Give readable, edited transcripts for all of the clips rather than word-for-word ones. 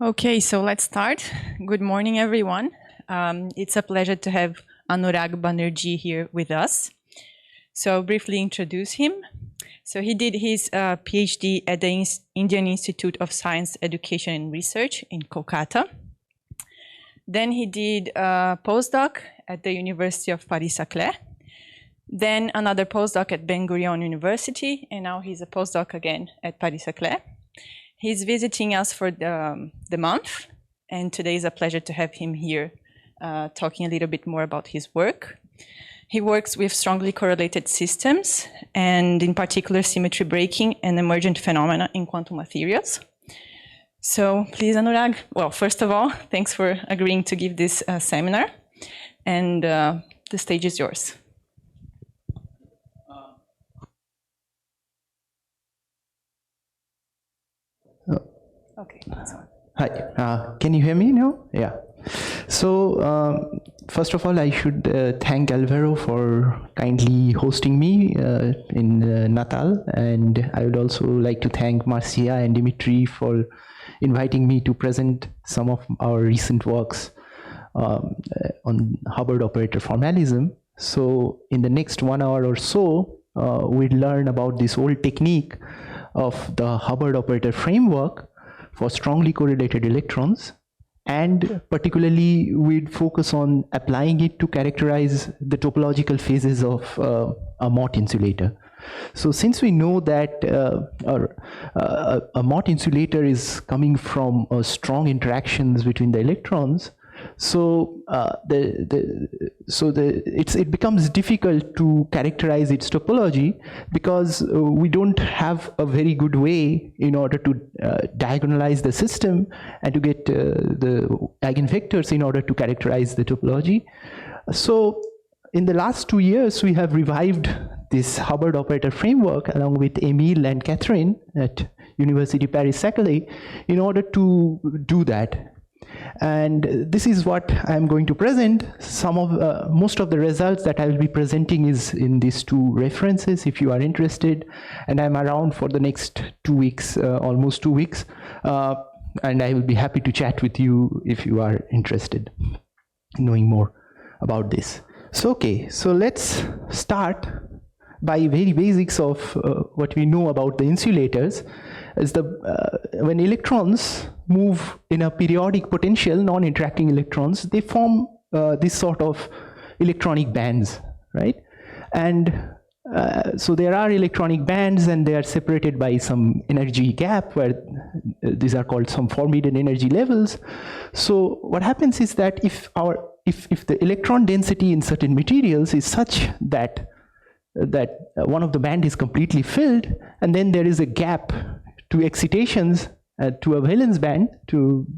Okay, so let's start. Good morning, everyone. It's a pleasure to have Anurag Banerjee here with us. So I'll briefly introduce him. So he did his PhD at the Indian Institute of Science, Education and Research in Kolkata. Then he did a postdoc at the University of Paris-Saclay. Then another postdoc at Ben Gurion University, and now he's a postdoc again at Paris-Saclay. He's visiting us for the month, and today is a pleasure to have him here talking a little bit more about his work. He works with strongly correlated systems, and in particular symmetry breaking and emergent phenomena in quantum materials. So please, Anurag, well, first of all, thanks for agreeing to give this seminar, and the stage is yours. Okay. Hi, can you hear me now? Yeah. So first of all, I should thank Alvaro for kindly hosting me in Natal, and I would also like to thank Marcia and Dimitri for inviting me to present some of our recent works on Hubbard operator formalism. So in the next 1 hour or so, we'll learn about this old technique of the Hubbard operator framework for strongly correlated electrons, and particularly we'd focus on applying it to characterize the topological phases of a Mott insulator. So since we know that a Mott insulator is coming from strong interactions between the electrons, so it becomes difficult to characterize its topology, because we don't have a very good way in order to diagonalize the system and to get the eigenvectors in order to characterize the topology. So in the last 2 years, we have revived this Hubbard operator framework along with Emile and Catherine at University Paris-Saclay in order to do that. And this is what I'm going to present. Most of the results that I will be presenting is in these 2 references, if you are interested. And I'm around for the next 2 weeks, almost 2 weeks. And I will be happy to chat with you if you are interested in knowing more about this. So, okay, so let's start by very basics of what we know about the insulators. Is when electrons move in a periodic potential, non-interacting electrons, they form this sort of electronic bands, right? And so there are electronic bands, and they are separated by some energy gap, where these are called some forbidden energy levels. So what happens is that if the electron density in certain materials is such that one of the band is completely filled, and then there is a gap to excitations to a valence band.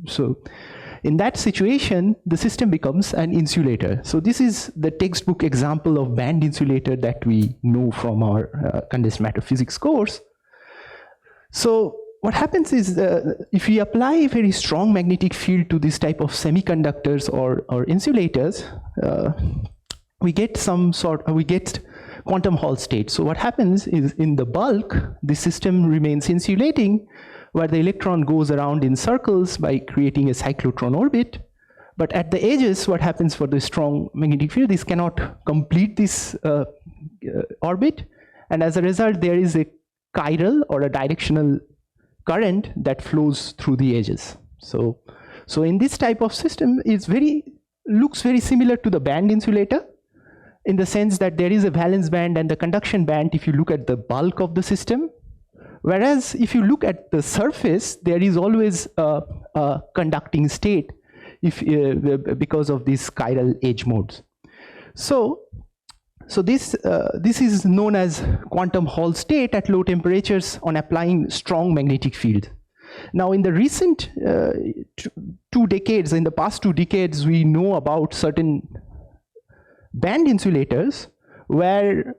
So in that situation, the system becomes an insulator. So this is the textbook example of band insulator that we know from our condensed matter physics course. So what happens is if we apply a very strong magnetic field to this type of semiconductors or insulators, we get quantum Hall state. So what happens is, in the bulk, the system remains insulating, where the electron goes around in circles by creating a cyclotron orbit. But at the edges, what happens for the strong magnetic field, this cannot complete this orbit. And as a result, there is a chiral or a directional current that flows through the edges. So in this type of system, looks very similar to the band insulator, in the sense that there is a valence band and the conduction band if you look at the bulk of the system. Whereas if you look at the surface, there is always a conducting state because of these chiral edge modes. So this is known as quantum Hall state at low temperatures on applying strong magnetic field. Now in the recent 2 decades, in the past 2 decades, we know about certain band insulators where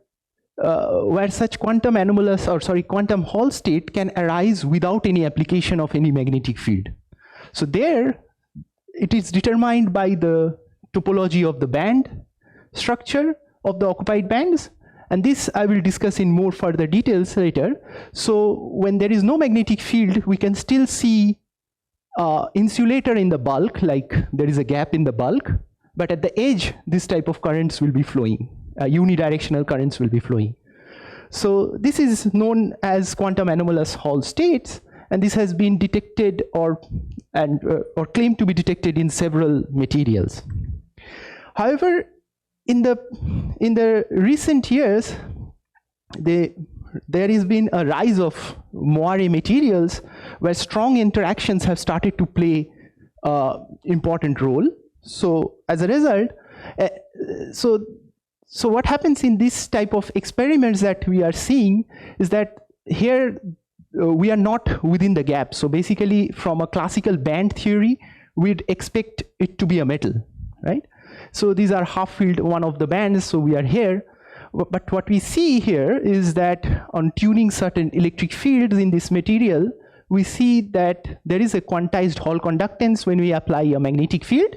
such quantum Hall state can arise without any application of any magnetic field. So there, it is determined by the topology of the band structure of the occupied bands, and this I will discuss in more further details later. So when there is no magnetic field, we can still see insulator in the bulk, like there is a gap in the bulk, but at the edge, this type of currents will be flowing. Unidirectional currents will be flowing. So this is known as quantum anomalous Hall states, and this has been detected or claimed to be detected in several materials. However, in the recent years, there has been a rise of moire materials where strong interactions have started to play an important role. So as a result, so what happens in this type of experiments that we are seeing is that here we are not within the gap. So basically, from a classical band theory, we'd expect it to be a metal, right? So these are half-filled one of the bands, so we are here. But what we see here is that on tuning certain electric fields in this material, we see that there is a quantized Hall conductance when we apply a magnetic field,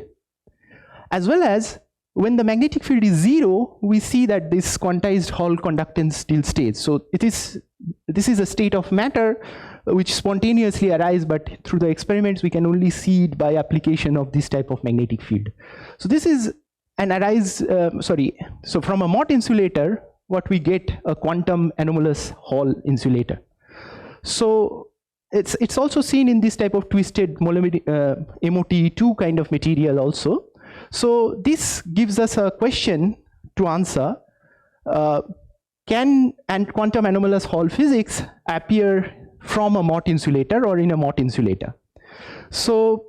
as well as when the magnetic field is 0, we see that this quantized Hall conductance still stays. So this is a state of matter which spontaneously arises, but through the experiments we can only see it by application of this type of magnetic field. So this is an so from a Mott insulator, what we get a quantum anomalous Hall insulator. So it's also seen in this type of twisted MOT2 kind of material also. So this gives us a question to answer. Can quantum anomalous Hall physics appear from a Mott insulator or in a Mott insulator? So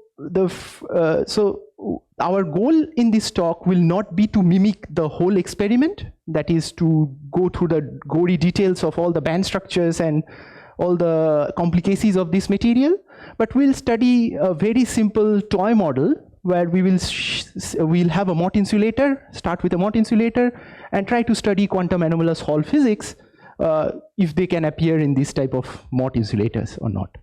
our goal in this talk will not be to mimic the whole experiment, that is to go through the gory details of all the band structures and all the complicacies of this material, but we'll study a very simple toy model where we'll have a Mott insulator, start with a Mott insulator, and try to study quantum anomalous Hall physics if they can appear in this type of Mott insulators or not.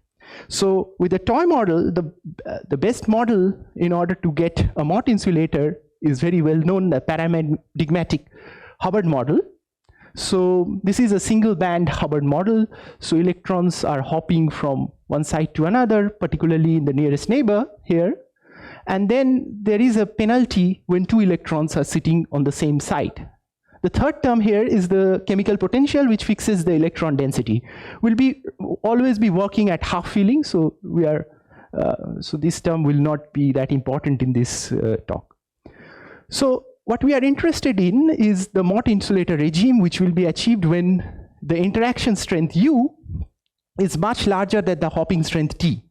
So with the toy model, the best model in order to get a Mott insulator is very well known, the paradigmatic Hubbard model. So this is a single band Hubbard model. So electrons are hopping from one side to another, particularly in the nearest neighbor here. And then there is a penalty when 2 electrons are sitting on the same side. The third term here is the chemical potential, which fixes the electron density. We'll always be working at half filling, so so this term will not be that important in this talk. So what we are interested in is the Mott insulator regime, which will be achieved when the interaction strength U is much larger than the hopping strength T.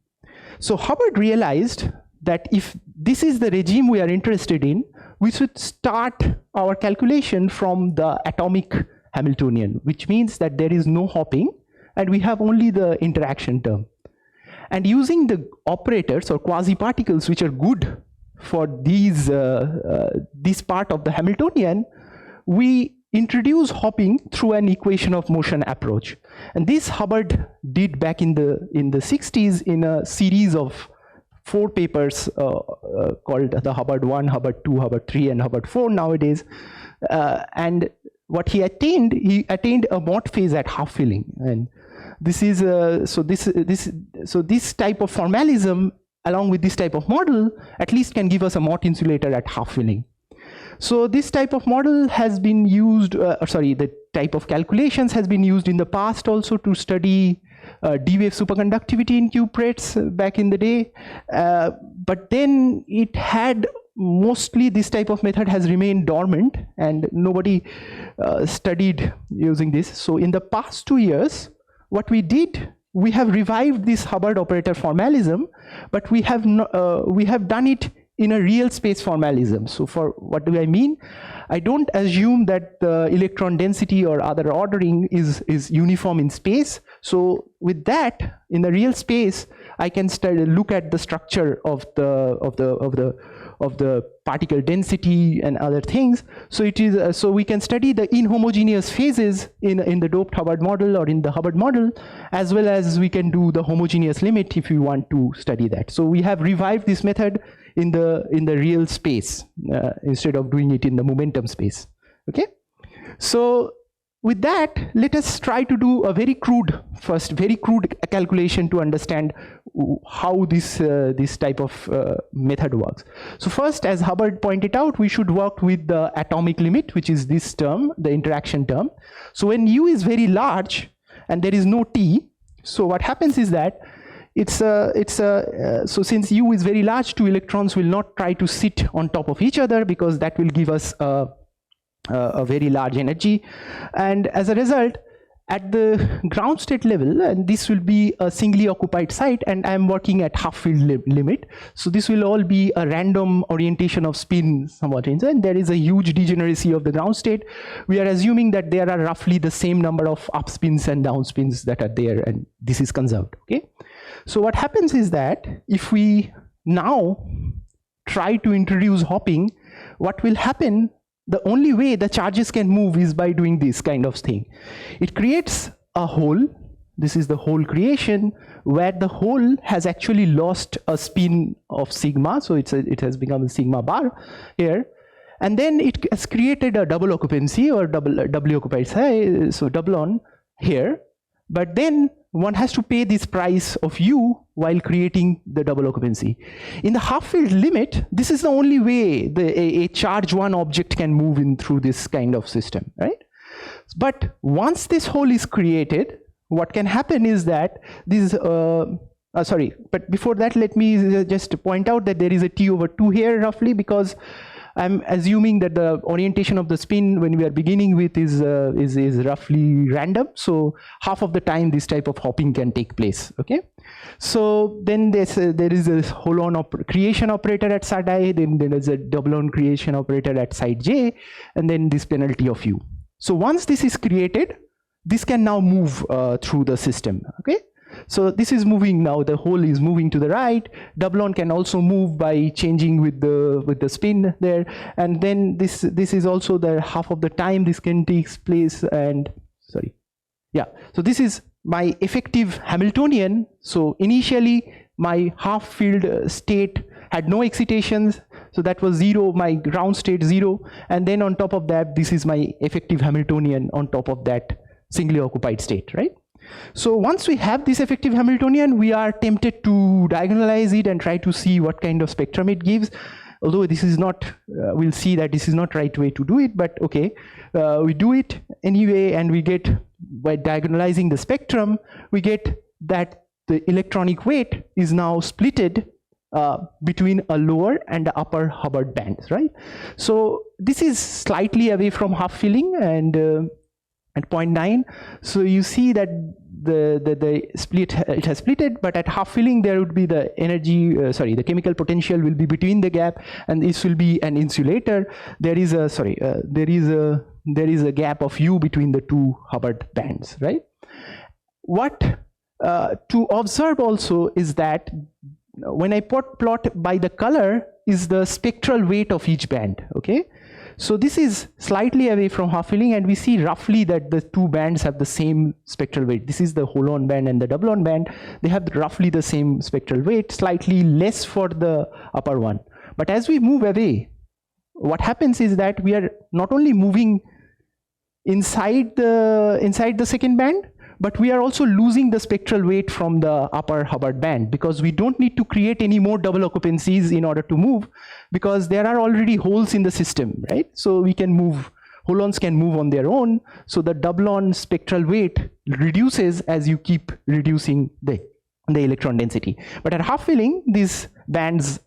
So Hubbard realized that if this is the regime we are interested in, we should start our calculation from the atomic Hamiltonian, which means that there is no hopping and we have only the interaction term. And using the operators or quasi-particles which are good for these this part of the Hamiltonian, we introduce hopping through an equation of motion approach. And this Hubbard did back in the 60s in a series of 4 papers called the Hubbard 1, Hubbard 2, Hubbard 3, and Hubbard 4 nowadays. And what he attained a Mott phase at half filling. And this is so this type of formalism along with this type of model at least can give us a Mott insulator at half filling. So this type of model has been used, the type of calculations has been used in the past also to study D-wave superconductivity in cuprates back in the day. But then it had mostly this type of method has remained dormant and nobody studied using this. So in the past 2 years, what we did, we have revived this Hubbard operator formalism, but we have done it in a real space formalism. So for what do I mean? I don't assume that the electron density or other ordering is uniform in space. So with that, in the real space, I can look at the structure of the particle density and other things. So it is so we can study the inhomogeneous phases in the doped Hubbard model or in the Hubbard model, as well as we can do the homogeneous limit if we want to study that. So we have revived this method in the real space instead of doing it in the momentum space. Okay, so with that, let us try to do a very crude calculation to understand how this type of method works. So first, as Hubbard pointed out, we should work with the atomic limit, which is this term, the interaction term. So when U is very large and there is no T, so what happens is that so since U is very large, two electrons will not try to sit on top of each other, because that will give us a very large energy. And as a result, at the ground state level, and this will be a singly occupied site, and I'm working at half field limit, so this will all be a random orientation of spin somewhat, and there is a huge degeneracy of the ground state. We are assuming that there are roughly the same number of up spins and down spins that are there, and this is conserved. Okay, so what happens is that if we now try to introduce hopping, what will happen, the only way the charges can move is by doing this kind of thing. It creates a hole. This is the hole creation, where the hole has actually lost a spin of sigma, so it has become a sigma bar here, and then it has created a double occupancy or doubly occupied site, so double on here. But then one has to pay this price of U while creating the double occupancy. In the half field limit, this is the only way a charge one object can move in through this kind of system, right? But once this hole is created, what can happen is that this but before that, let me just point out that there is a T/2 here roughly, because I'm assuming that the orientation of the spin when we are beginning with is roughly random. So half of the time this type of hopping can take place. Okay, so then there is a hole-on creation operator at side I, then there is a double-on creation operator at side J, and then this penalty of U. So once this is created, this can now move through the system. Okay, so this is moving now, the hole is moving to the right. Double-on can also move by changing with the spin there, and then this is also the half of the time this can take place. And so this is my effective Hamiltonian. So initially my half field state had no excitations, so that was 0, my ground state 0, and then on top of that, this is my effective Hamiltonian on top of that singly occupied state, right? So once we have this effective Hamiltonian, we are tempted to diagonalize it and try to see what kind of spectrum it gives. Although this is not, we'll see that this is not right way to do it, but okay, we do it anyway, and we get, by diagonalizing the spectrum, we get that the electronic weight is now splitted between a lower and the upper Hubbard bands, right? So this is slightly away from half filling, and at 0.9, so you see that the split, it has splitted, but at half filling there would be the energy, the chemical potential will be between the gap, and this will be an insulator. There is a there is a gap of U between the two Hubbard bands, right? What to observe also is that when I plot by the color is the spectral weight of each band. Okay, so this is slightly away from half filling, and we see roughly that the two bands have the same spectral weight. This is the hole-on band and the double-on band. They have roughly the same spectral weight, slightly less for the upper one. But as we move away, what happens is that we are not only moving inside the second band, but we are also losing the spectral weight from the upper Hubbard band, because we don't need to create any more double occupancies in order to move, because there are already holes in the system, right? So we can move, holons can move on their own, so the double-on spectral weight reduces as you keep reducing the electron density. But at half filling, these bands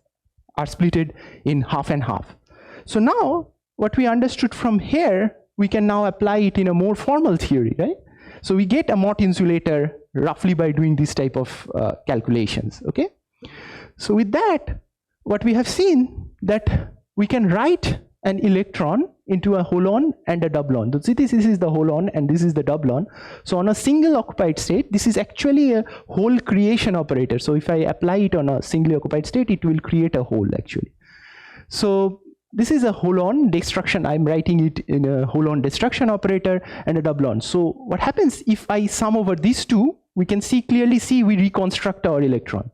are splitted in half and half. So now, what we understood from here, we can now apply it in a more formal theory, right? So we get a Mott insulator roughly by doing this type of calculations, okay? So with that, what we have seen that we can write an electron into a hole-on and a double-on. So this is the hole-on and this is the double-on. So on a single occupied state, this is actually a hole creation operator. So if I apply it on a singly occupied state, it will create a hole actually. So this is a hole-on destruction. I'm writing it in a hole-on destruction operator and a double-on. So what happens if I sum over these two, we can clearly see we reconstruct our electron.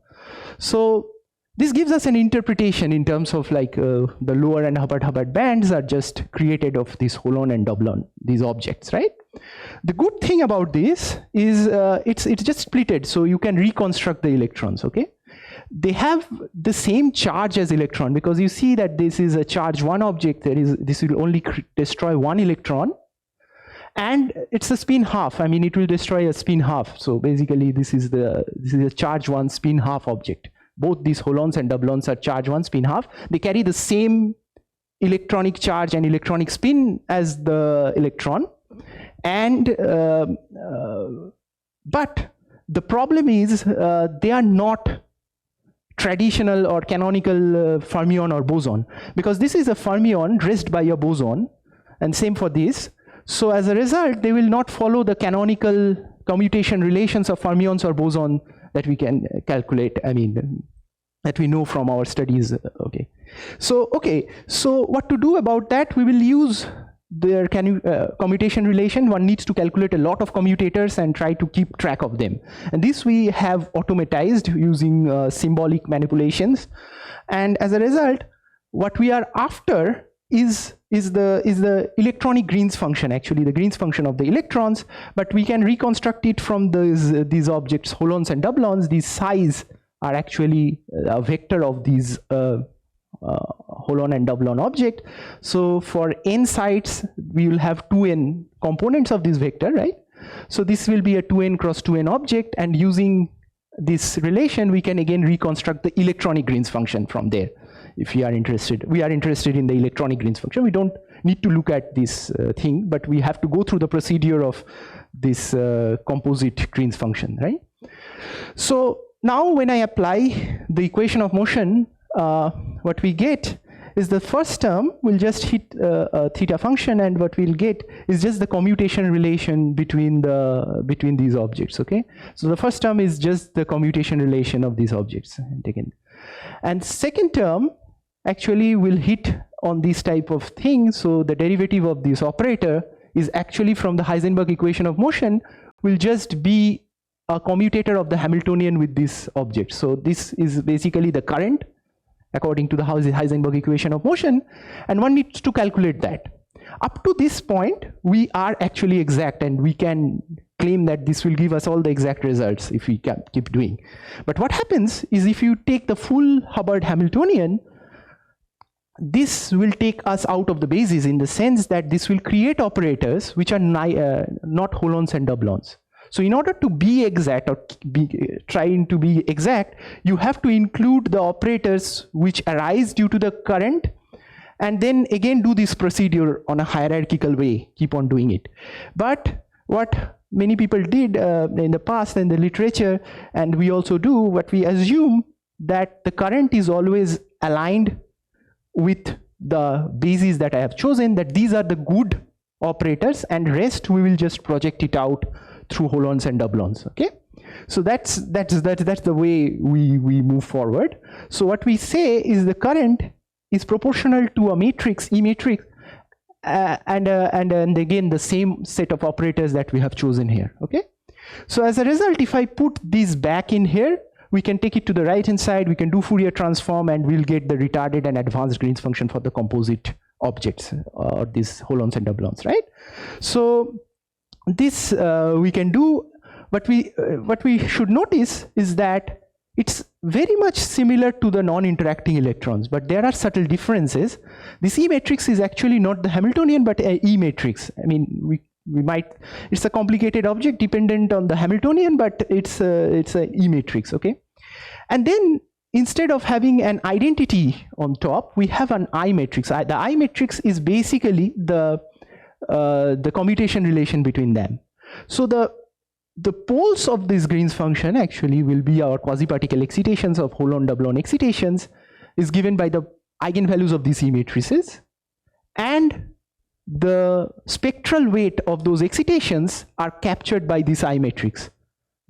So this gives us an interpretation in terms of like the lower and Hubbard bands are just created of this hole-on and double-on, these objects, right? The good thing about this is it's just splitted, so you can reconstruct the electrons, okay? They have the same charge as electron, because you see that this is a charge 1 object, this will only destroy 1 electron, and it's a spin half. I mean, it will destroy a spin half. So basically this is a charge 1 spin half object. Both these holons and doublons are charge 1 spin half. They carry the same electronic charge and electronic spin as the electron, and but the problem is they are not traditional or canonical fermion or boson, because this is a fermion dressed by a boson, and same for this. So as a result, they will not follow the canonical commutation relations of fermions or boson that we can calculate, I mean, that we know from our studies. Okay, so what to do about that? We will use their commutation relation. One needs to calculate a lot of commutators and try to keep track of them, and this we have automatized using symbolic manipulations. And as a result, what we are after is the electronic Green's function, actually the Green's function of the electrons, but we can reconstruct it from these objects, holons and doublons. These psi's are actually a vector of these holon and doublon object. So for n sites, we will have 2n components of this vector, right? So this will be a 2n cross 2n object, and using this relation, we can again reconstruct the electronic Green's function from there. If we are interested in the electronic Green's function. We don't need to look at this thing, but we have to go through the procedure of this composite Green's function, right? So now when I apply the equation of motion, what we get is the first term will just hit a theta function, and what we'll get is just the commutation relation between these objects, okay? So the first term is just the commutation relation of these objects taken. And second term actually will hit on this type of thing. So the derivative of this operator is actually from the Heisenberg equation of motion, will just be a commutator of the Hamiltonian with this object. So this is basically the current according to the Heisenberg equation of motion, and one needs to calculate that. Up to this point, we are actually exact, and we can claim that this will give us all the exact results if we keep doing. But what happens is, if you take the full Hubbard Hamiltonian, this will take us out of the basis, in the sense that this will create operators which are not holons and doublons. So in order to be exact, or trying to be exact, you have to include the operators which arise due to the current, and then again do this procedure on a hierarchical way, keep on doing it. But what many people did in the past in the literature, and we also do, what we assume that the current is always aligned with the bases that I have chosen, that these are the good operators, and rest we will just project it out through holons and doublons, okay? So that's the way we move forward. So what we say is the current is proportional to a matrix, E matrix, and again the same set of operators that we have chosen here, okay? So as a result, if I put these back in here, we can take it to the right hand side, we can do Fourier transform, and we'll get the retarded and advanced Green's function for the composite objects, or these holons and doublons, right? So this we can do. What we should notice is that it's very much similar to the non-interacting electrons, but there are subtle differences. This E matrix is actually not the Hamiltonian, but a E matrix. I mean, we might, it's a complicated object dependent on the Hamiltonian, but it's a E matrix, okay? And then instead of having an identity on top, we have an I matrix. The I matrix is basically the commutation relation between them. So the poles of this Green's function actually will be our quasi-particle excitations of holon-doublon excitations, is given by the eigenvalues of these E matrices, and the spectral weight of those excitations are captured by this I matrix,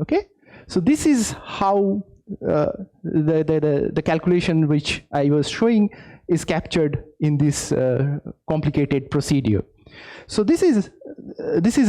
okay? So this is how the calculation which I was showing is captured in this complicated procedure. So this is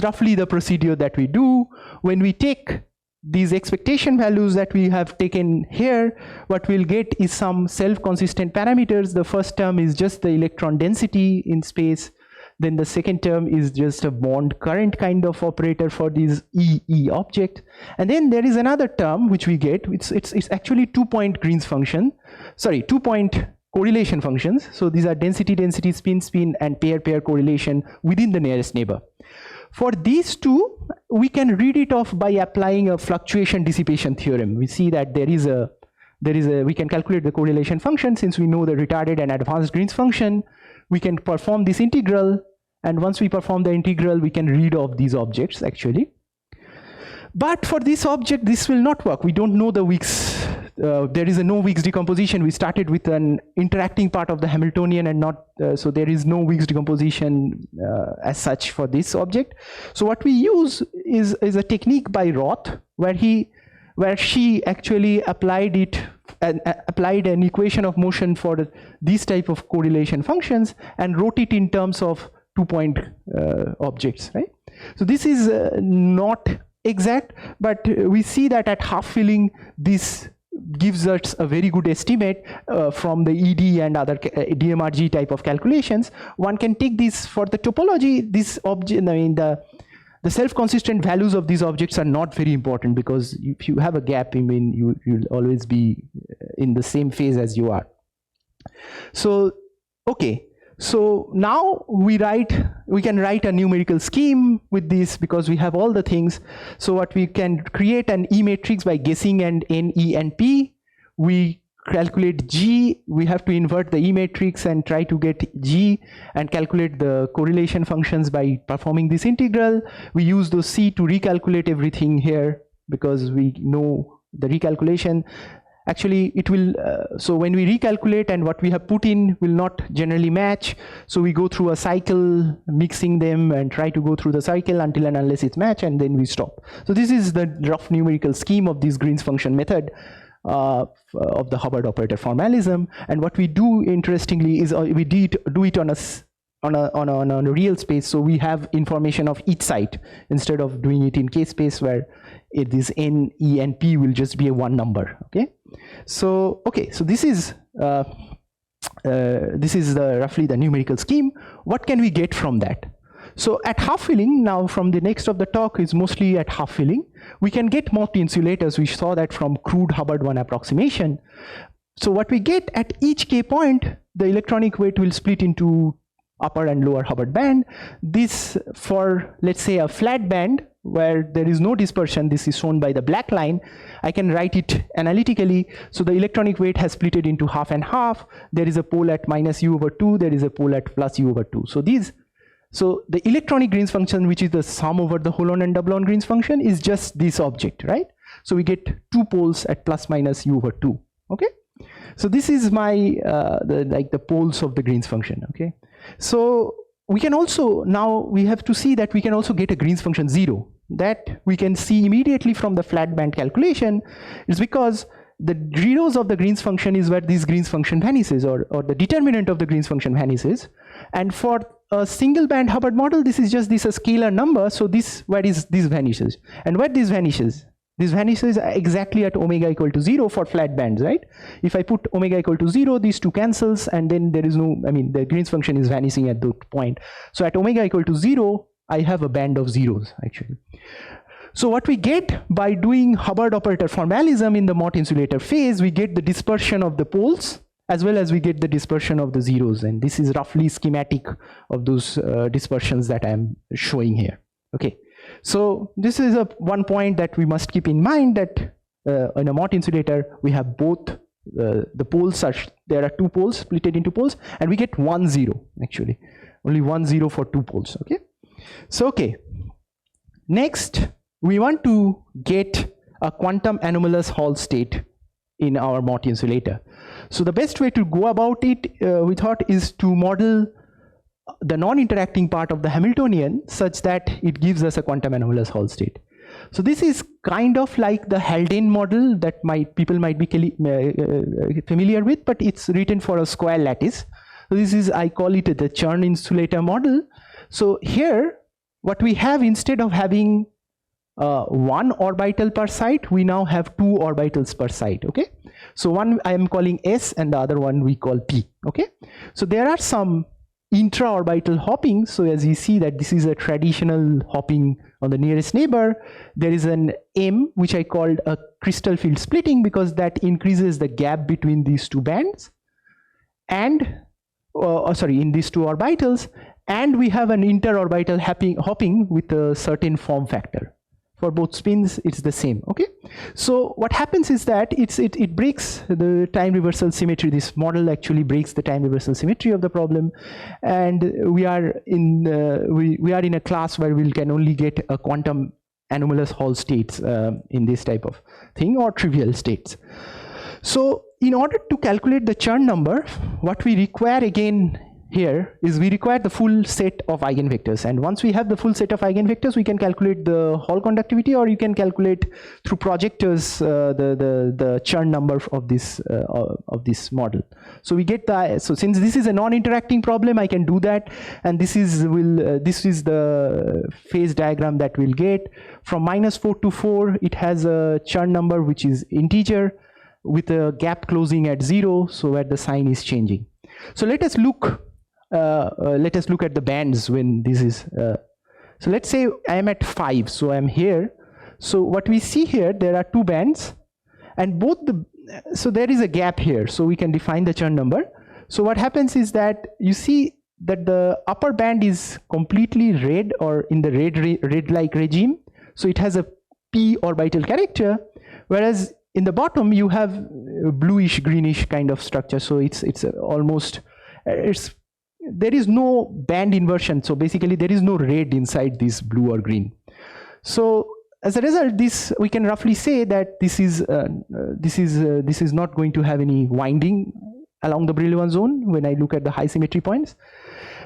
roughly the procedure that we do. When we take these expectation values that we have taken here, what we'll get is some self-consistent parameters. The first term is just the electron density in space. Then the second term is just a bond current kind of operator for this E object. And then there is another term which we get. It's actually 2-point Green's function. Sorry, 2-point correlation functions. So these are density, density, spin, spin, and pair, pair correlation within the nearest neighbor. For these two, we can read it off by applying a fluctuation dissipation theorem. We see that we can calculate the correlation function. Since we know the retarded and advanced Green's function, we can perform this integral, and once we perform the integral, we can read off these objects actually. But for this object, this will not work. We don't know the Weeks. There is no Weeks decomposition. We started with an interacting part of the Hamiltonian and not, so there is no Weeks decomposition as such for this object. So what we use is a technique by Roth, where she actually applied an equation of motion for these type of correlation functions and wrote it in terms of 2-point objects, right? So this is not exact, but we see that at half filling, this gives us a very good estimate from the ED and other DMRG type of calculations. One can take this for the topology. This object, I mean, the self-consistent values of these objects are not very important, because if you have a gap, I mean, you'll always be in the same phase as you are. So, okay. So now we can write a numerical scheme with this, because we have all the things. So what we can create an E matrix by guessing and N, E, and P. We calculate G. We have to invert the E matrix and try to get G and calculate the correlation functions by performing this integral. We use those C to recalculate everything here, because we know the recalculation. Actually, it will, so when we recalculate and what we have put in will not generally match. So we go through a cycle, mixing them and try to go through the cycle until and unless it's match, and then we stop. So this is the rough numerical scheme of this Green's function method of the Hubbard operator formalism. And what we do, interestingly, is we do it on a real space. So we have information of each site instead of doing it in K space, where this N, E, and P will just be a one number. Okay. So okay, so this is roughly the numerical scheme. What can we get from that? So at half filling, now from the next of the talk is mostly at half filling, we can get multi-insulators. We saw that from crude Hubbard 1 approximation. So what we get at each K point, the electronic weight will split into upper and lower Hubbard band. This, for let's say a flat band where there is no dispersion, this is shown by the black line. I can write it analytically. So the electronic weight has split it into half and half. There is a pole at minus U/2, there is a pole at plus U/2. So the electronic Green's function, which is the sum over the holon and doublon Green's function, is just this object, right? So we get two poles at plus minus U/2. Okay. So this is my the poles of the Green's function. Okay. So we can also, now we have to see that we can also get a Green's function 0. That we can see immediately from the flat band calculation. Is because the zeros of the Green's function is where this Green's function vanishes, or the determinant of the Green's function vanishes. And for a single band Hubbard model, this is just a scalar number. So this vanishes. And where this vanishes? This vanishes exactly at omega equal to 0 for flat bands, right? If I put omega equal to 0, these two cancels, and then there is no, I mean, the Green's function is vanishing at that point. So at omega equal to 0, I have a band of zeros actually. So what we get by doing Hubbard operator formalism in the Mott insulator phase, we get the dispersion of the poles as well as we get the dispersion of the zeros. And this is roughly schematic of those dispersions that I'm showing here. Okay. So this is one point that we must keep in mind, that in a Mott insulator, we have both the poles there are two poles splitted into poles, and we get 1 0 actually, only 1 0 for two poles. Okay. So okay, next we want to get a quantum anomalous Hall state in our Mott insulator. So the best way to go about it, we thought, is to model the non-interacting part of the Hamiltonian such that it gives us a quantum anomalous Hall state. So this is kind of like the Haldane model that people might be familiar with, but it's written for a square lattice. So this is, I call it the Chern insulator model. So here, what we have, instead of having one orbital per site, we now have two orbitals per site. Okay. So one I am calling S and the other one we call P. Okay. So there are some intra-orbital hopping. So as you see that this is a traditional hopping on the nearest neighbor. There is an M, which I called a crystal field splitting, because that increases the gap between these two bands, and in these two orbitals. And we have an inter-orbital hopping with a certain form factor. For both spins, it's the same. Okay. So what happens is that it breaks the time reversal symmetry. This model actually breaks the time reversal symmetry of the problem, and we are in a class where we can only get a quantum anomalous Hall states in this type of thing, or trivial states. So in order to calculate the Chern number, what we require again here is we require the full set of eigenvectors, and once we have the full set of eigenvectors, we can calculate the Hall conductivity, or you can calculate through projectors the Chern number of this model. So we get the, so since this is a non-interacting problem, I can do that, and this is the phase diagram that we'll get. From -4 to 4, it has a Chern number which is integer with a gap closing at 0, so where the sign is changing. So let us look at the bands when this is, so let's say I am at 5, so I'm here. So what we see here, there are two bands, and so there is a gap here, so we can define the Chern number. So what happens is that you see that the upper band is completely red, or in the red-like regime, so it has a p orbital character, whereas in the bottom you have a bluish greenish kind of structure. So it's almost, there is no band inversion, so basically there is no red inside this blue or green. So as a result, this we can roughly say that this is not going to have any winding along the Brillouin zone when I look at the high symmetry points.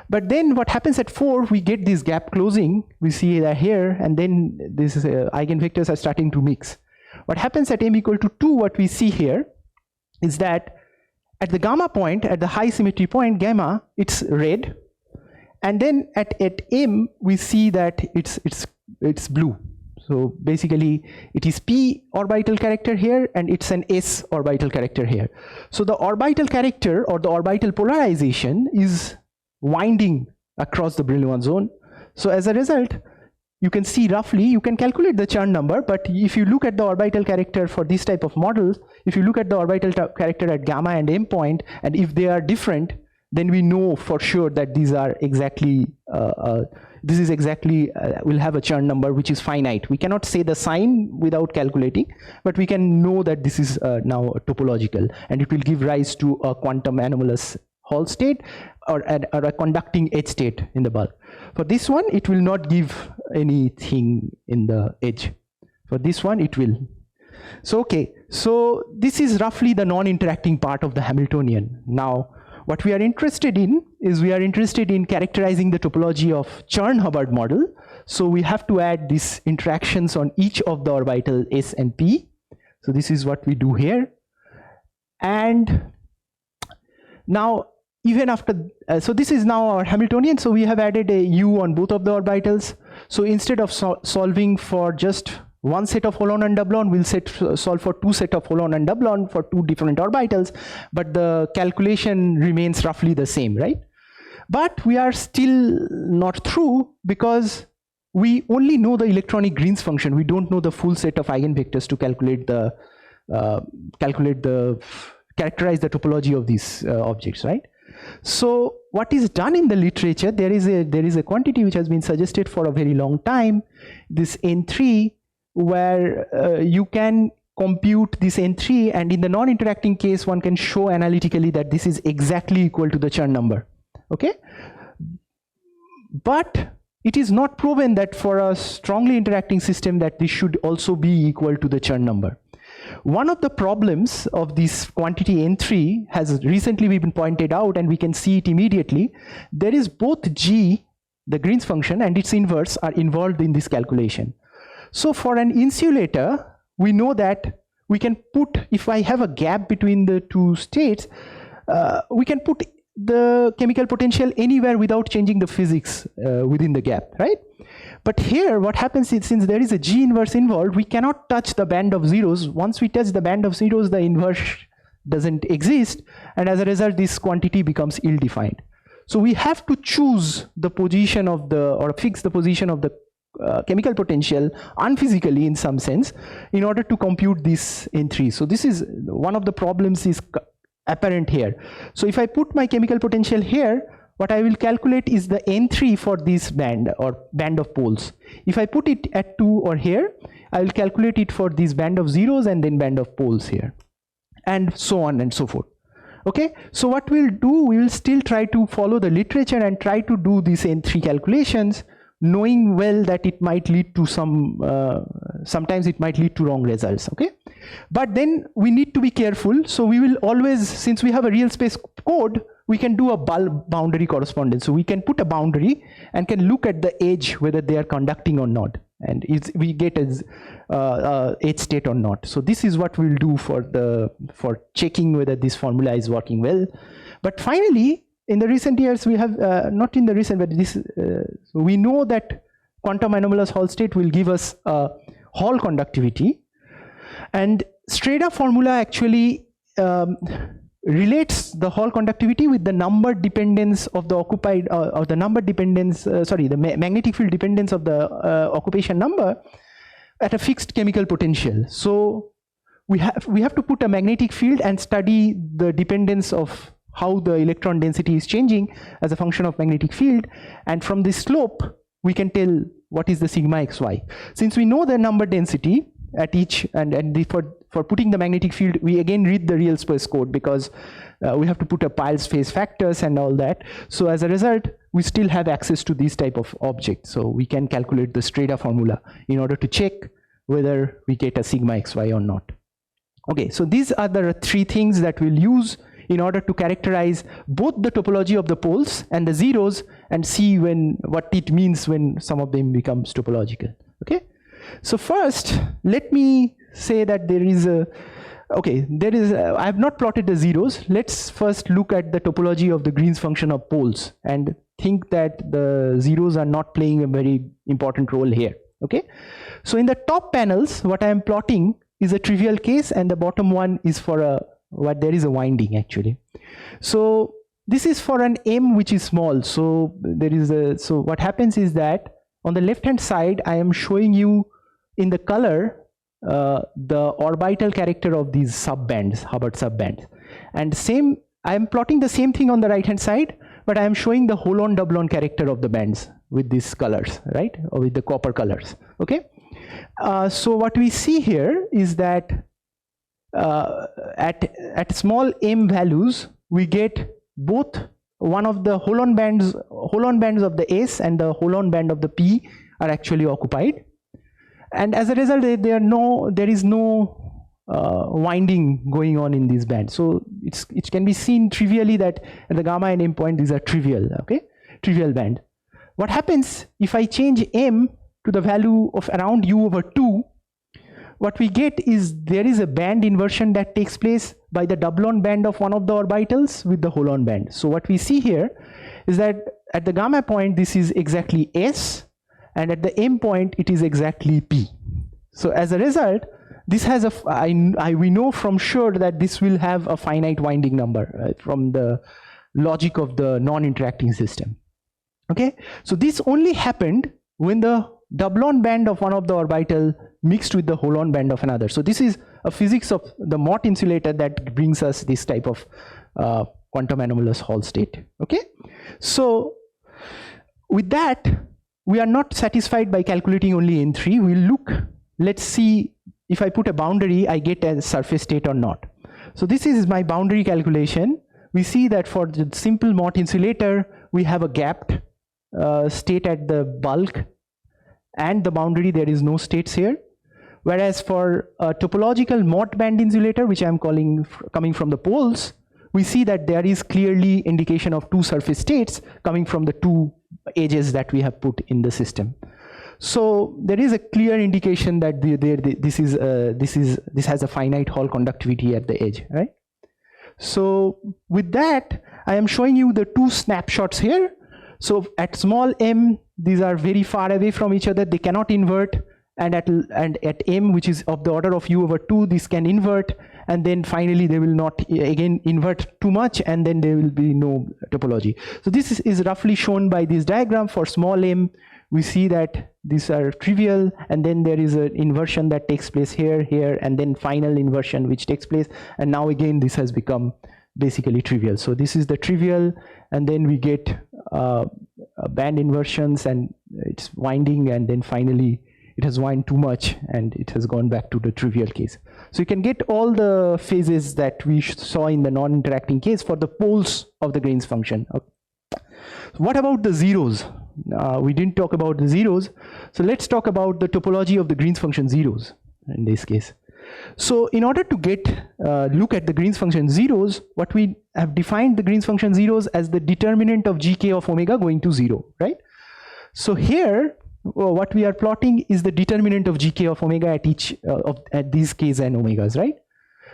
But then what happens at 4, we get this gap closing, we see that here, and then this eigenvectors are starting to mix. What happens at m equal to 2, what we see here is that at the gamma point, at the high symmetry point gamma, it's red, and then at m we see that it's blue. So basically it is p orbital character here, and it's an s orbital character here. So the orbital character, or the orbital polarization, is winding across the Brillouin zone. So as a result, you can see roughly, you can calculate the Chern number, but if you look at the orbital character for this type of models, if you look at the orbital character at gamma and m point, and if they are different, then we know for sure that these are exactly, will have a Chern number which is finite. We cannot say the sign without calculating, but we can know that this is now topological, and it will give rise to a quantum anomalous Hall state, or a conducting edge state in the bulk. For this one, it will not give anything in the edge. For this one, it will. So okay, so this is roughly the non-interacting part of the Hamiltonian. Now, what we are interested in is we are interested in characterizing the topology of Chern-Hubbard model. So we have to add these interactions on each of the orbital s and p. So this is what we do here. And now, even after, so this is now our Hamiltonian, so we have added a u on both of the orbitals. So instead of solving for just one set of holon and doublon, we'll solve for two set of holon and doublon for two different orbitals, but the calculation remains roughly the same, right? But we are still not through, because we only know the electronic Green's function. We don't know the full set of eigenvectors to characterize the topology of these objects, right? So what is done in the literature, there is a quantity which has been suggested for a very long time, this N3, where you can compute this N3, and in the non-interacting case, one can show analytically that this is exactly equal to the Chern number, okay? But it is not proven that for a strongly interacting system that this should also be equal to the Chern number. One of the problems of this quantity N3 has recently been pointed out, and we can see it immediately. There is both G, the Green's function, and its inverse are involved in this calculation. So for an insulator, we know that we can put, if I have a gap between the two states, we can put the chemical potential anywhere without changing the physics within the gap, right? But here what happens is, since there is a G inverse involved, we cannot touch the band of zeros. Once we touch the band of zeros, the inverse doesn't exist, and as a result this quantity becomes ill-defined. So we have to choose the position of the, or fix the position of the chemical potential unphysically in some sense in order to compute this N3. So this is one of the problems is apparent here. So if I put my chemical potential here, what I will calculate is the N3 for this band or band of poles. If I put it at 2 or here, I will calculate it for this band of zeros and then band of poles here, and so on and so forth. Okay, so what we'll do, we will still try to follow the literature and try to do these N3 calculations, knowing well that it might lead to some, sometimes it might lead to wrong results, okay? But then we need to be careful. So we will always, since we have a real space code, we can do a bulk boundary correspondence. So we can put a boundary and can look at the edge whether they are conducting or not. And we get as edge state or not. So this is what we'll do for checking whether this formula is working well. But finally, in the recent years, we have, not in the recent, but this, we know that quantum anomalous Hall state will give us Hall conductivity. And Strada formula actually relates the Hall conductivity with the number dependence of the occupied, or the number dependence, the magnetic field dependence of the occupation number at a fixed chemical potential. So we have to put a magnetic field and study the dependence of how the electron density is changing as a function of magnetic field, and from this slope we can tell what is the sigma xy. Since we know the number density at each, for putting the magnetic field, we again read the real space code, because we have to put a Peierls phase factors and all that. So as a result, we still have access to these type of objects. So we can calculate the Strada formula in order to check whether we get a sigma xy or not. Okay, so these are the 3 things that we'll use in order to characterize both the topology of the poles and the zeros and see what it means when some of them becomes topological. Okay, so first let me say that there is a, I have not plotted the zeros. Let's first look at the topology of the Green's function of poles and think that the zeros are not playing a very important role here. Okay, so in the top panels, what I am plotting is a trivial case, and the bottom one is for there is a winding actually. So this is for an M which is small. So so what happens is that on the left hand side, I am showing you in the color the orbital character of these subbands, Hubbard subbands. And I am plotting the same thing on the right hand side, but I am showing the holon doublon character of the bands with these colors, right? Or with the copper colors, okay? So what we see here is that at small m values, we get both one of the holon bands of the S and the holon band of the P are actually occupied. And as a result, there is no winding going on in these bands. So it can be seen trivially that at the gamma and m point, these are trivial, okay? Trivial band. What happens if I change m to the value of around u/2? What we get is there is a band inversion that takes place by the doublon band of one of the orbitals with the holon band. So what we see here is that at the gamma point, this is exactly S, and at the M point, it is exactly P. So as a result, this has we know from sure that this will have a finite winding number from the logic of the non-interacting system. Okay, so this only happened when the doublon band of one of the orbital mixed with the holon band of another. So this is a physics of the Mott insulator that brings us this type of quantum anomalous Hall state. Okay, so with that, we are not satisfied by calculating only N3. We'll look, let's see if I put a boundary, I get a surface state or not. So this is my boundary calculation. We see that for the simple Mott insulator, we have a gapped state at the bulk and the boundary, there is no states here. Whereas for a topological Mott band insulator, which I am calling coming from the poles, we see that there is clearly indication of 2 surface states coming from the 2 edges that we have put in the system. So there is a clear indication that this has a finite Hall conductivity at the edge, right? So with that, I am showing you the 2 snapshots here. So at small m, these are very far away from each other, they cannot invert, and at m, which is of the order of u/2, this can invert, and then finally they will not again invert too much, and then there will be no topology. So this is roughly shown by this diagram. For small m, we see that these are trivial, and then there is an inversion that takes place here, here, and then final inversion which takes place, and now again this has become basically trivial. So this is the trivial, and then we get band inversions, and it's winding, and then finally it has wind too much and it has gone back to the trivial case. So you can get all the phases that we saw in the non-interacting case for the poles of the Green's function. Okay. What about the zeros? We didn't talk about the zeros, so let's talk about the topology of the Green's function zeros in this case. So in order to get look at the Green's function zeros, what we have defined the Green's function zeros as the determinant of gk of omega going to 0, right? So here what we are plotting is the determinant of gk of omega at each at these k's and omegas, right?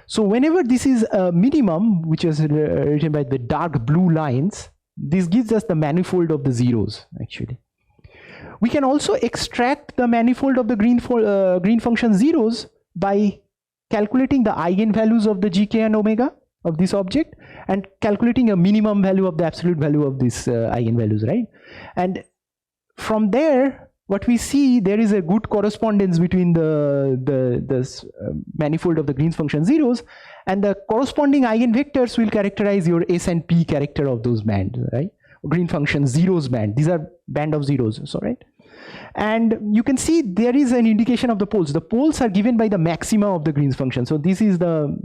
So whenever this is a minimum, which is written by the dark blue lines, this gives us the manifold of the zeros actually. We can also extract the manifold of the Green function zeros by calculating the eigenvalues of the gk and omega of this object and calculating a minimum value of the absolute value of these eigenvalues, right? And from there, what we see, there is a good correspondence between the manifold of the Green's function zeros, and the corresponding eigenvectors will characterize your S and P character of those bands, right? Green function zeros band. These are band of zeros, so right? And you can see there is an indication of the poles. The poles are given by the maxima of the Green's function. So this is the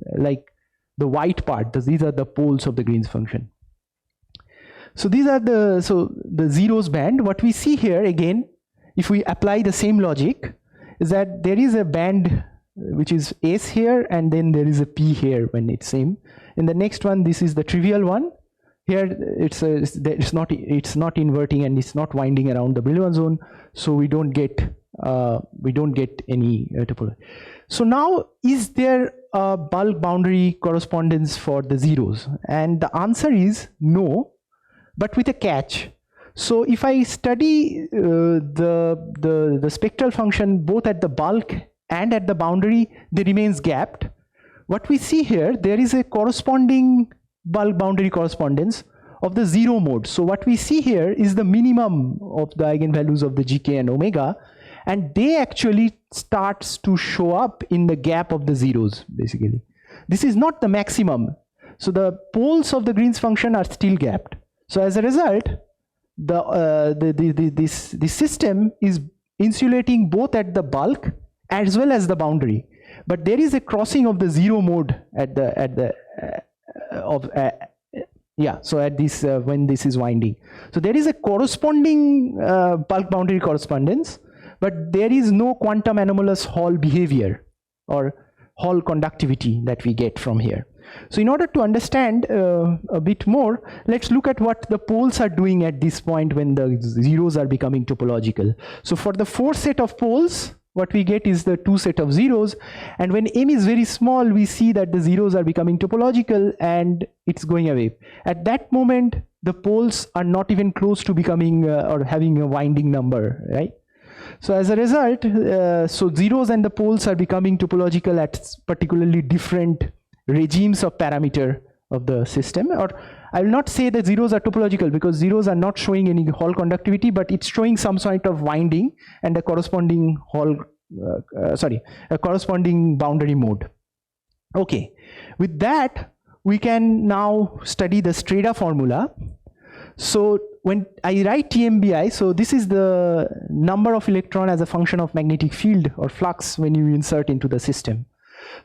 the white part. These are the poles of the Green's function. So these are the zeros band. What we see here again, if we apply the same logic, is that there is a band which is S here, and then there is a P here when it's same. In the next one, this is the trivial one. Here it's not inverting and it's not winding around the Brillouin zone, so we don't get any topology. So now, is there a bulk boundary correspondence for the zeros? And the answer is no, but with a catch. So if I study the spectral function both at the bulk and at the boundary, they remains gapped. What we see here, there is a corresponding bulk boundary correspondence of the zero mode. So what we see here is the minimum of the eigenvalues of the gk and omega, and they actually starts to show up in the gap of the zeros basically. This is not the maximum. So the poles of the Green's function are still gapped. So as a result, this system is insulating both at the bulk as well as the boundary, but there is a crossing of the zero mode at this when this is winding. So there is a corresponding bulk boundary correspondence, but there is no quantum anomalous Hall behavior or Hall conductivity that we get from here. So in order to understand a bit more, let's look at what the poles are doing at this point when the zeros are becoming topological. So for the 4 set of poles, what we get is the 2 set of zeros, and when m is very small, we see that the zeros are becoming topological and it's going away. At that moment, the poles are not even close to becoming or having a winding number, right? So as a result, so zeros and the poles are becoming topological at particularly different regimes of parameter of the system. Or I will not say that zeros are topological, because zeros are not showing any Hall conductivity, but it's showing some sort of winding and a corresponding Hall, a corresponding boundary mode. Okay, with that we can now study the Streda formula. So when I write TMBI, so this is the number of electron as a function of magnetic field or flux when you insert into the system.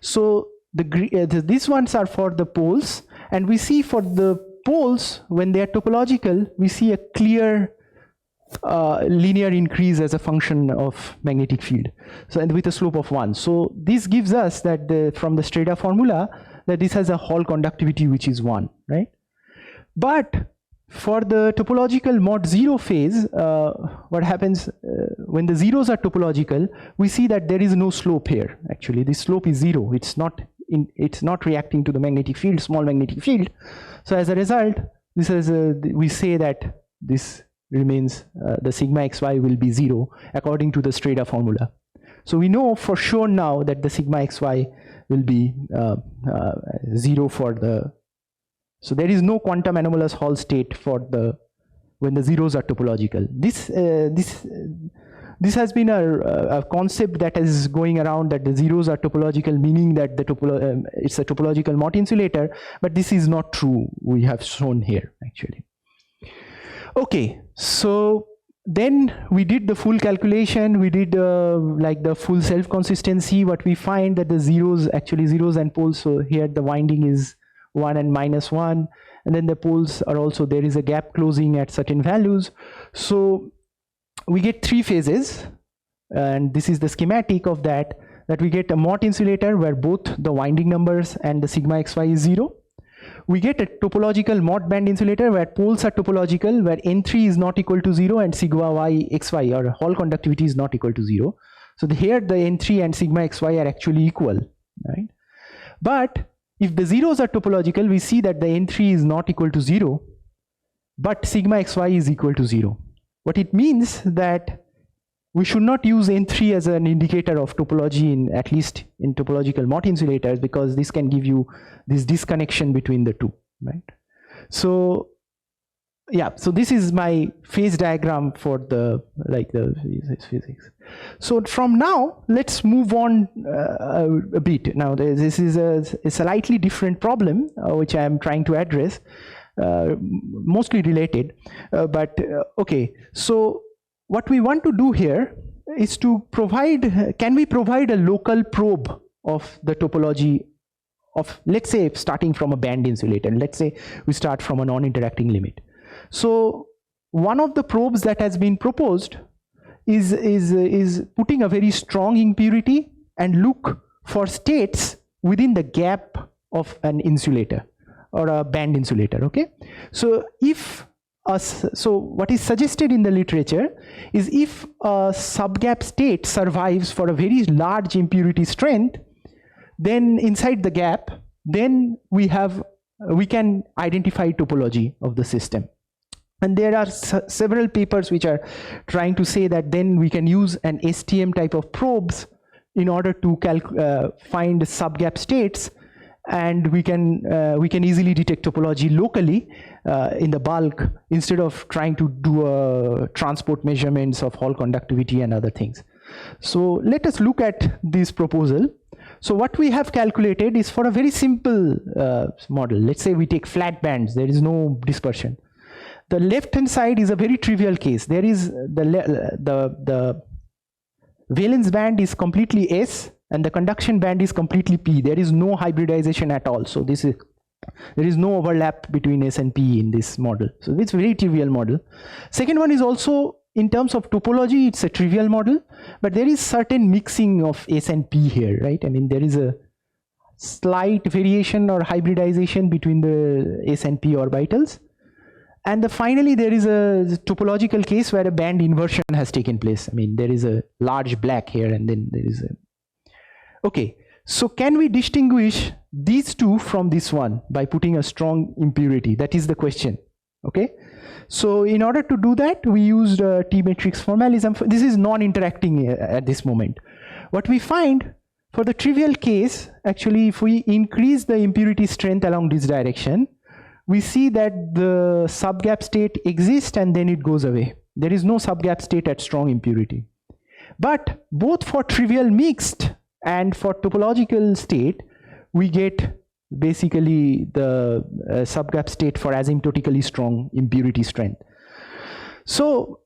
So these ones are for the poles, and we see for the poles, when they are topological, we see a clear linear increase as a function of magnetic field, so and with a slope of 1. So this gives us that from the Streda formula that this has a Hall conductivity which is 1, right? But for the topological mod 0 phase, what happens when the zeros are topological, we see that there is no slope here. Actually, the slope is 0. It's not reacting to the magnetic field, small magnetic field. So as a result, this is we say that this remains the sigma xy will be 0 according to the Streda formula. So we know for sure now that the sigma xy will be 0 for the, so there is no quantum anomalous Hall state for the, when the zeros are topological. This has been a concept that is going around, that the zeros are topological, meaning that the it's a topological Mott insulator, but this is not true. We have shown here actually. Okay, so then we did the full calculation. We did like the full self consistency. What we find that the zeros, actually zeros and poles. So here the winding is 1 and -1, and then the poles are also, there is a gap closing at certain values. So we get 3 phases, and this is the schematic of that we get a Mott insulator where both the winding numbers and the sigma xy is 0. We get a topological Mott band insulator where poles are topological, where N3 is not equal to 0 and sigma xy or Hall conductivity is not equal to 0. So here the N3 and sigma xy are actually equal, right? But if the zeros are topological, we see that the N3 is not equal to 0, but sigma xy is equal to 0. What it means that we should not use N3 as an indicator of topology, in at least in topological Mott insulators, because this can give you this disconnection between the two, right? So yeah, so this is my phase diagram for the physics. So from now, let's move on a bit. Now this is a slightly different problem which I am trying to address, mostly related, okay. So what we want to do here is to provide, can we provide a local probe of the topology of, let's say, starting from a band insulator. Let's say we start from a non-interacting limit. So one of the probes that has been proposed is putting a very strong impurity and look for states within the gap of an insulator or a band insulator, okay? So if so what is suggested in the literature is if a subgap state survives for a very large impurity strength, then inside the gap, then we can identify topology of the system. And there are several papers which are trying to say that then we can use an STM type of probes in order to find subgap states, and we can easily detect topology locally in the bulk, instead of trying to do transport measurements of Hall conductivity and other things. So let us look at this proposal. So what we have calculated is for a very simple model. Let's say we take flat bands, there is no dispersion. The left hand side is a very trivial case. There is the valence band is completely S and the conduction band is completely P. There is no hybridization at all. So there is no overlap between S and P in this model. So it's a very trivial model. Second one is also, in terms of topology, it's a trivial model, but there is certain mixing of S and P here, right? I mean, there is a slight variation or hybridization between the S and P orbitals. And finally, there is a topological case where a band inversion has taken place. I mean, there is a large black here, and then there is a... Okay, so can we distinguish these two from this one by putting a strong impurity? That is the question, okay? So in order to do that, we used T-matrix formalism. This is non-interacting at this moment. What we find for the trivial case, actually, if we increase the impurity strength along this direction, we see that the subgap state exists and then it goes away. There is no subgap state at strong impurity. But both for trivial mixed and for topological state, we get basically the subgap state for asymptotically strong impurity strength. So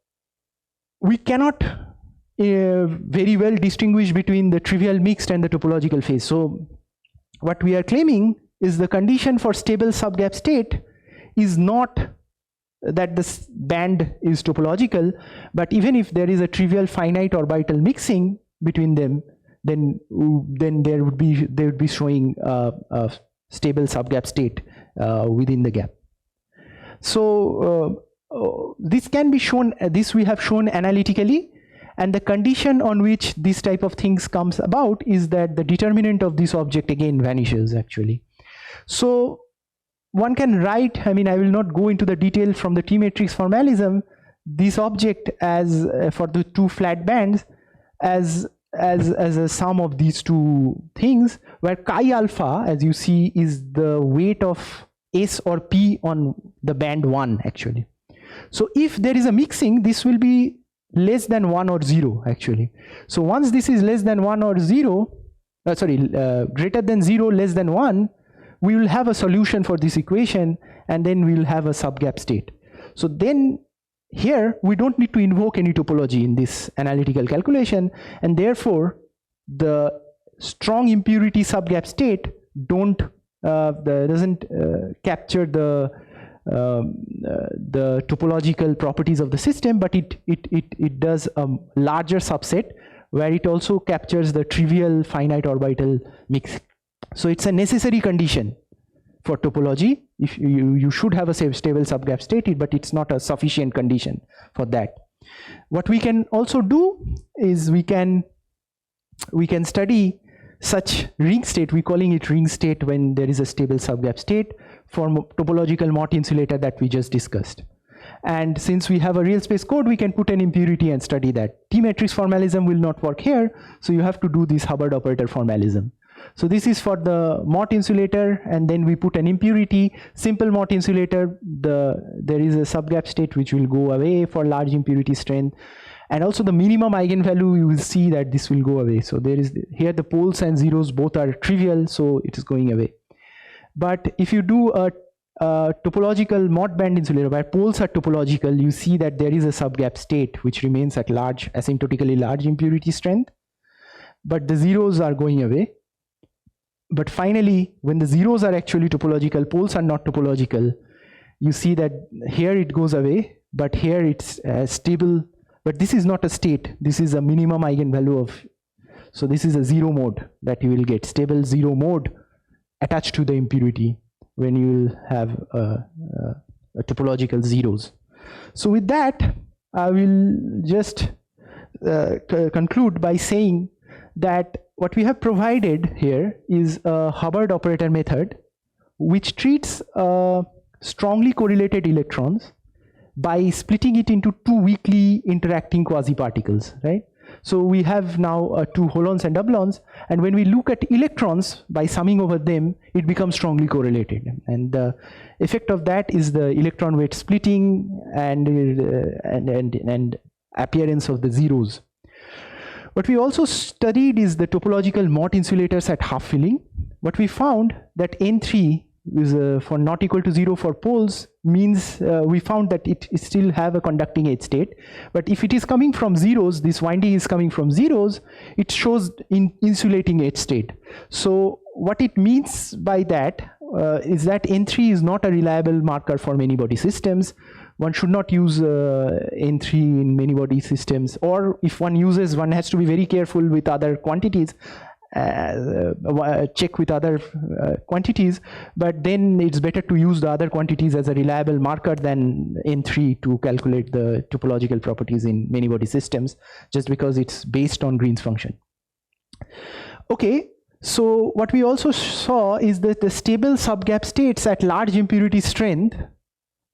we cannot very well distinguish between the trivial mixed and the topological phase. So what we are claiming is the condition for stable subgap state is not that this band is topological, but even if there is a trivial finite orbital mixing between them, then they would be showing a stable subgap state within the gap. So this can be shown, this we have shown analytically, and the condition on which this type of things comes about is that the determinant of this object again vanishes actually. So one can write, I mean, I will not go into the detail from the T-matrix formalism, this object as for the two flat bands as as a sum of these two things, where chi alpha, as you see, is the weight of S or P on the band 1 actually. So if there is a mixing, this will be less than 1 or 0 actually. So once this is less than 1 or 0, greater than 0, less than 1, we will have a solution for this equation, and then we will have a subgap state. So then here we don't need to invoke any topology in this analytical calculation, and therefore the strong impurity subgap state doesn't capture the topological properties of the system, but it does a larger subset where it also captures the trivial finite orbital mix. So it's a necessary condition for topology. If you should have a stable subgap state, but it's not a sufficient condition for that. What we can also do is we can study such ring state. We're calling it ring state when there is a stable subgap state for topological Mott insulator that we just discussed. And since we have a real space code, we can put an impurity and study that. T-matrix formalism will not work here, so you have to do this Hubbard operator formalism. So this is for the Mott insulator, and then we put an impurity. Simple Mott insulator, there is a subgap state which will go away for large impurity strength. And also the minimum eigenvalue, you will see that this will go away. So there is here the poles and zeros both are trivial, so it is going away. But if you do a topological Mott band insulator where poles are topological, you see that there is a subgap state which remains at large, asymptotically large impurity strength, but the zeros are going away. But finally, when the zeros are actually topological, poles are not topological, you see that here it goes away, but here it's stable. But this is not a state. This is a minimum eigenvalue of, so this is a zero mode that you will get, stable zero mode attached to the impurity when you will have a topological zeros. So with that, I will just conclude by saying that what we have provided here is a Hubbard operator method which treats strongly correlated electrons by splitting it into two weakly interacting quasi-particles, right? So we have now two holons and doublons, and when we look at electrons, by summing over them, it becomes strongly correlated. And the effect of that is the electron weight splitting and appearance of the zeros. What we also studied is the topological Mott insulators at half filling. What we found that N3 is for not equal to 0 for poles means we found that it still have a conducting edge state. But if it is coming from zeros, this winding is coming from zeros, it shows in insulating edge state. So what it means by that is that N3 is not a reliable marker for many body systems. One should not use N3 in many body systems, or if one uses, one has to be very careful with other quantities, check with other quantities, but then it's better to use the other quantities as a reliable marker than N3 to calculate the topological properties in many body systems, just because it's based on Green's function. Okay, so what we also saw is that the stable subgap states at large impurity strength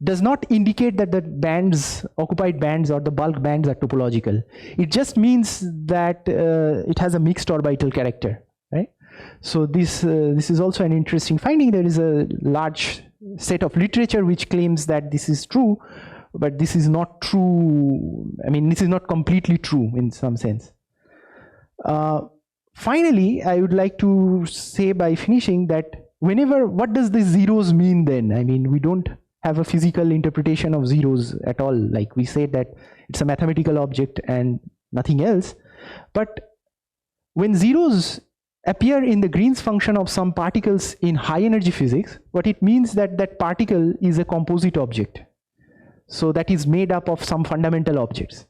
does not indicate that the bands, occupied bands or the bulk bands are topological. It just means that it has a mixed orbital character, right? So this is also an interesting finding. There is a large set of literature which claims that this is true, but this is not true. I mean, this is not completely true in some sense. Finally, I would like to say by finishing that what does the zeros mean then? I mean, we don't have a physical interpretation of zeros at all. Like we said that it's a mathematical object and nothing else. But when zeros appear in the Green's function of some particles in high energy physics, what it means that that particle is a composite object. So that is made up of some fundamental objects.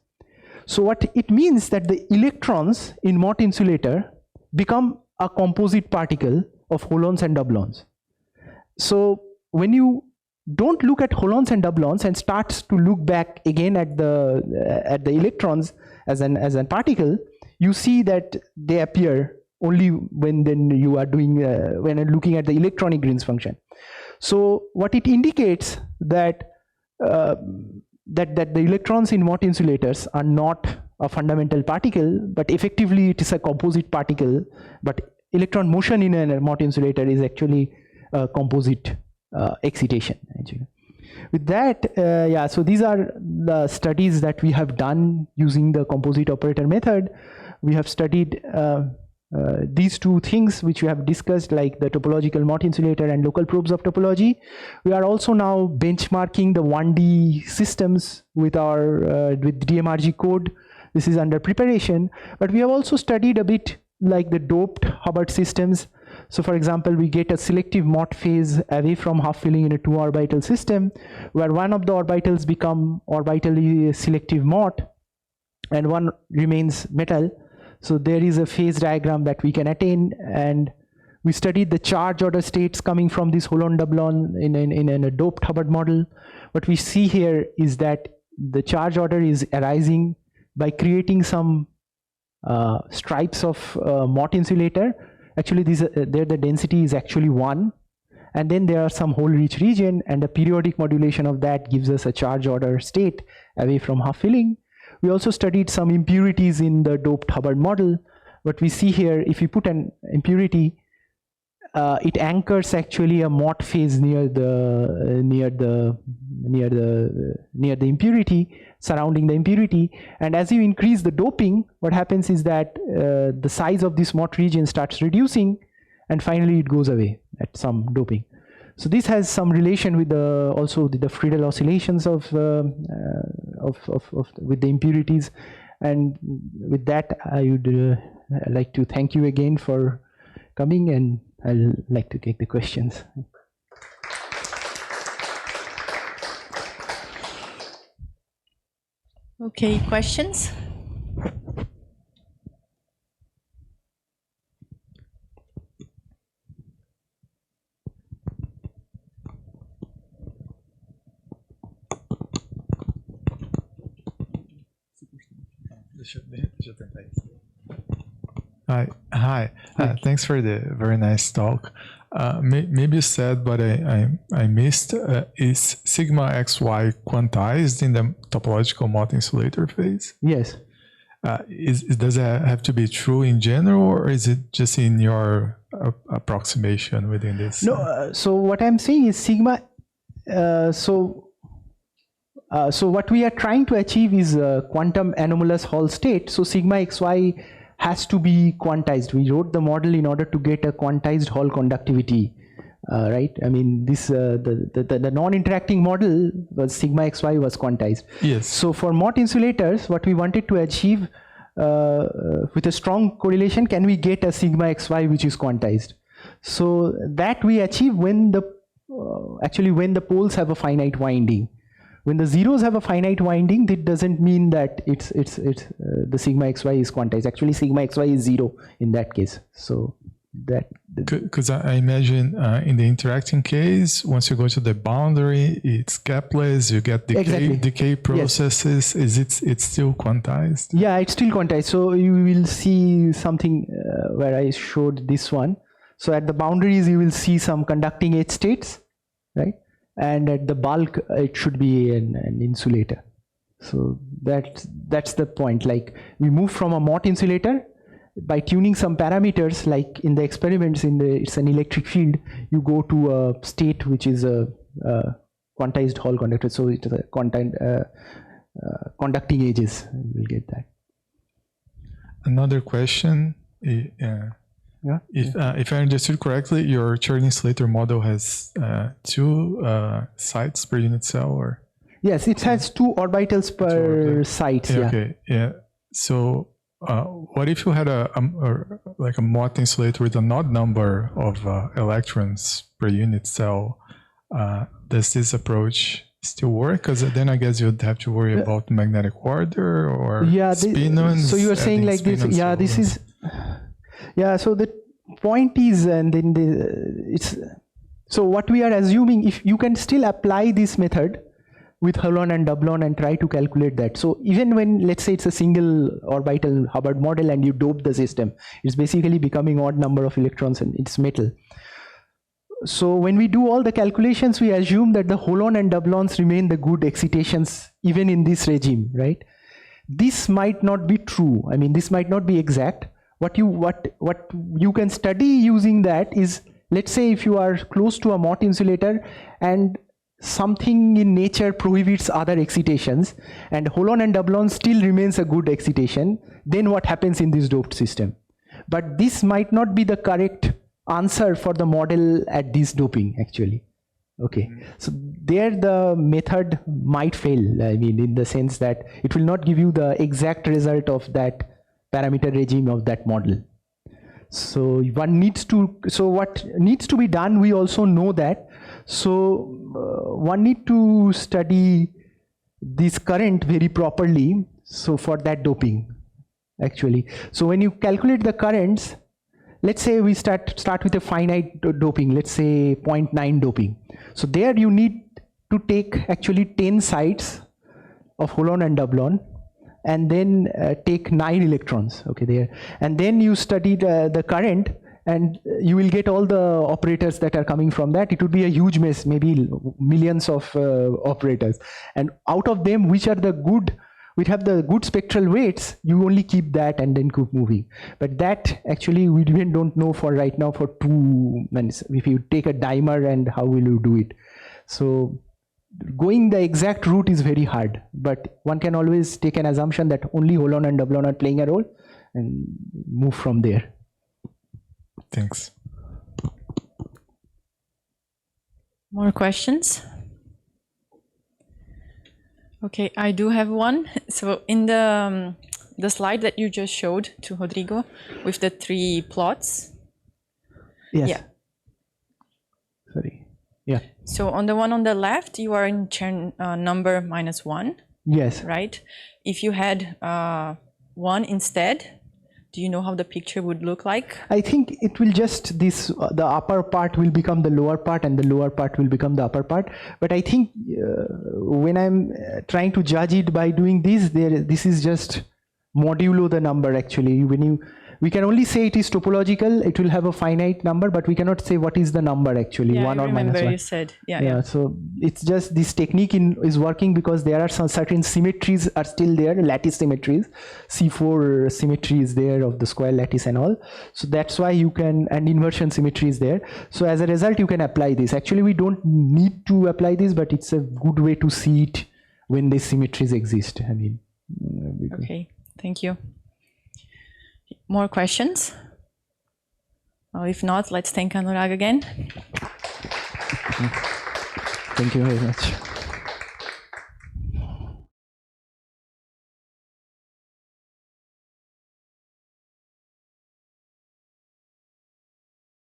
So what it means that the electrons in Mott insulator become a composite particle of holons and doublons. So when you don't look at holons and doublons and starts to look back again at the electrons as an particle, you see that they appear only when then you are doing when you're looking at the electronic Green's function. So what it indicates that that the electrons in Mott insulators are not a fundamental particle, but effectively it is a composite particle. But electron motion in a Mott insulator is actually a composite excitation. Actually. With that, yeah, so these are the studies that we have done using the composite operator method. We have studied these two things which we have discussed, like the topological Mott insulator and local probes of topology. We are also now benchmarking the 1D systems with our with DMRG code. This is under preparation, but we have also studied a bit like the doped Hubbard systems. So for example, we get a selective Mott phase away from half filling in a 2 orbital system, where one of the orbitals become orbitally selective Mott and one remains metal. So there is a phase diagram that we can attain, and we studied the charge order states coming from this holon-doublon in a doped Hubbard model. What we see here is that the charge order is arising by creating some stripes of Mott insulator. Actually, there the density is actually 1, and then there are some hole-rich region, and the periodic modulation of that gives us a charge order state away from half filling. We also studied some impurities in the doped Hubbard model. What we see here, if you put an impurity, it anchors actually a Mott phase near the impurity, surrounding the impurity. And as you increase the doping, what happens is that the size of this Mott region starts reducing, and finally it goes away at some doping. So this has some relation with also the Friedel oscillations with the impurities. And with that, I would like to thank you again for coming, and I'll like to take the questions. Okay, questions? Hi. Thanks for the very nice talk. Maybe you said, but I missed. Is sigma xy quantized in the topological Mott insulator phase? Yes. Does that have to be true in general, or is it just in your approximation within this? No. So what I'm saying is sigma. So what we are trying to achieve is a quantum anomalous Hall state. So sigma xy has to be quantized. We wrote the model in order to get a quantized Hall conductivity, right? I mean, this the non-interacting model was sigma xy was quantized. Yes. So for Mott insulators, what we wanted to achieve with a strong correlation, can we get a sigma xy which is quantized? So that we achieve when the actually when the poles have a finite winding. When the zeros have a finite winding, that doesn't mean that it's the sigma xy is quantized. Actually, sigma xy is 0 in that case. So that because I imagine in the interacting case, once you go to the boundary, it's gapless. You get decay processes. Yes. It's still quantized? Yeah, it's still quantized. So you will see something where I showed this one. So at the boundaries, you will see some conducting edge states, right? And at the bulk, it should be an insulator. So that's the point. Like we move from a Mott insulator by tuning some parameters, like in the experiments it's an electric field, you go to a state which is a quantized Hall conductor. So it's a conducting edges. You will get that. Another question. Yeah. If I understood correctly, your Chern insulator model has 2 sites per unit cell, or? Yes, it has 2 orbitals per site. Yeah. Okay. Yeah. So, what if you had like a Mott insulator with an odd number of electrons per unit cell? Does this approach still work? Because then I guess you'd have to worry about magnetic order or spin-ons. So you are saying like this? Yeah, this is. Yeah, so the point is, and then it's, so what we are assuming, if you can still apply this method with holon and doublon and try to calculate that. So even when, let's say it's a single orbital Hubbard model and you dope the system, it's basically becoming odd number of electrons and it's metal. So when we do all the calculations, we assume that the holon and doublons remain the good excitations even in this regime, right? this might not be true. I mean, this might not be exact. What you can study using that is, let's say if you are close to a Mott insulator and something in nature prohibits other excitations and holon and doublon still remains a good excitation, then what happens in this doped system? But this might not be the correct answer for the model at this doping actually. Okay, so there the method might fail, I mean, in the sense that it will not give you the exact result of that parameter regime of that model. So one needs to, so what needs to be done, we also know that. So one need to study this current very properly. So for that doping, actually. So when you calculate the currents, let's say we start with a finite doping, let's say 0.9 doping. So there you need to take actually 10 sites of holon and doublon, and then take 9 electrons, okay, there. And then you study the current, and you will get all the operators that are coming from that. It would be a huge mess, maybe millions of operators. And out of them, which are the good, which have the good spectral weights, you only keep that and then keep moving. But that actually we even don't know for right now for if you take a dimer and how will you do it. So going the exact route is very hard, but one can always take an assumption that only holon and doublon are playing a role and move from there. Thanks. More questions? Okay, I do have one. So in the slide that you just showed to Rodrigo with the 3 plots. Yes. Yeah. Sorry. Yeah. So on the one on the left, you are in Chern number -1. Yes. Right? If you had 1 instead, do you know how the picture would look like? I think it will just the upper part will become the lower part and the lower part will become the upper part. But I think when I'm trying to judge it by doing this is just modulo the number actually. We can only say it is topological, it will have a finite number, but we cannot say what is the number actually, yeah, 1 or -1. I remember you said, yeah. So it's just this technique is working because there are some certain symmetries are still there, lattice symmetries, C4 symmetry is there of the square lattice and all. So that's why you can, and inversion symmetry is there. So as a result, you can apply this. Actually, we don't need to apply this, but it's a good way to see it when these symmetries exist. I mean, okay, thank you. More questions? Well, if not, let's thank Anurag again. Thank you very much.